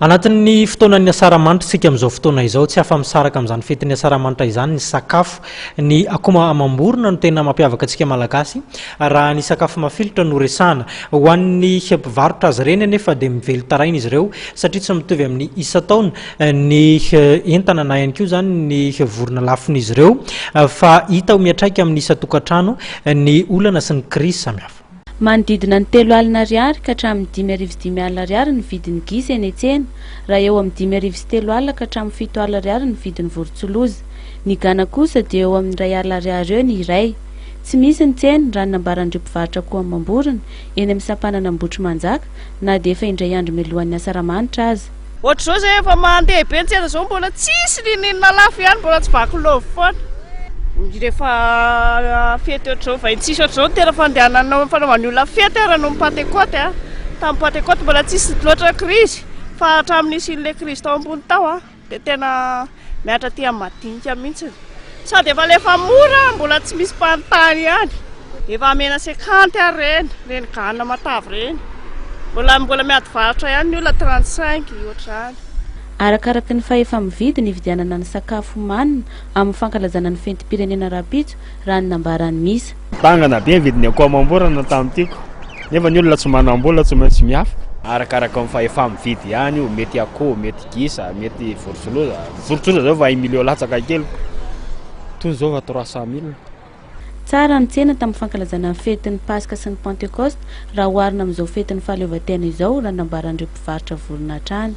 Anatin'ny fotoanan'ny asaramanitra sika amin'izao fotoana izao tsy afa misaraka amin'izany fetin'ny asaramanitra izany ny sakafo ny akoma amam-borona no tena mampiavaka antsika malagasy raha ny sakafo mafilotra no resahana ho an'ny mpivarotra azy ireny anefa dia mivelo taraina izy ireo satria tsy mitovy amin'ny isa-taona ny entana na ihany koa izany ny vorona lafon'izy ireo fa hita ho miatraika amin'ny isa-tokantrano ny olana sy ny krisy samihafa. Manodidina ny 3 alina ariary ka hatramin'ny 5,5 alina ariary ny vidin'ny gisa eny an-tsena, raha eo amin'ny 5,3 alina ka hatramin'ny 7 alina ariary ny vidin'ny vorontsiloza. Ny gana kosa dia eo amin'ny 2 alina ariary eo ny iray. Tsy misy ny tsena raha nambaran'ireo mpivarotra koa amam-borona eny amin'ny sampanana Ambotrimanjaka na dia efa indray andro mialohan'ny asaramanitra aza. Ohatr'izao zay efa mandeha be ny tsena izao mbola tsisy lininina lafo ihany, mbola tsy vaky lôvo foana. Rehefa fety ohatr'izao vaintsisy ohatr'izao tena fandehanana fanaovan'ny olona fety ara no Pentecote a. Tamin'ny Pentecote mbola tsisy loatra krizy fa hatramin'ny isin'ilay krizy tao ambony tao dia tena miatra aty amin'ny madinika mihitsy. Sady efa lefa mora mbola tsy misy mpanontany ihany. Efa amena 50 ary reny gana matavy reny. Mbola miady varotra ihany ny olona 35 ohatr'izany. Arakaraka ny fahefa-mividy ny vidianana ny sakafo manina amin'ny fankalazana ny fetim-pirenena rapitso raha ny nambaran'ny misa. Tangana be vidiny akoho amam-borona tamin'itiko. Nefa ny olona tsy manam-bola tsy maintsy mihafa. Arakaraka ny fahefa-mividy ihany io, mety akoho, mety gisa, mety vorontsiloza. Vorontsiloza zao va 1 million latsaka kely. Toy zao va 300 000. Tsara ny tsena tamin'ny fankalazana ny fetin'ny Paska sy ny Pentecoste raha oharina amin'izao fetin'ny fahaleovantena izao raha nambaran'ireo mpivarotra vorona hatrany.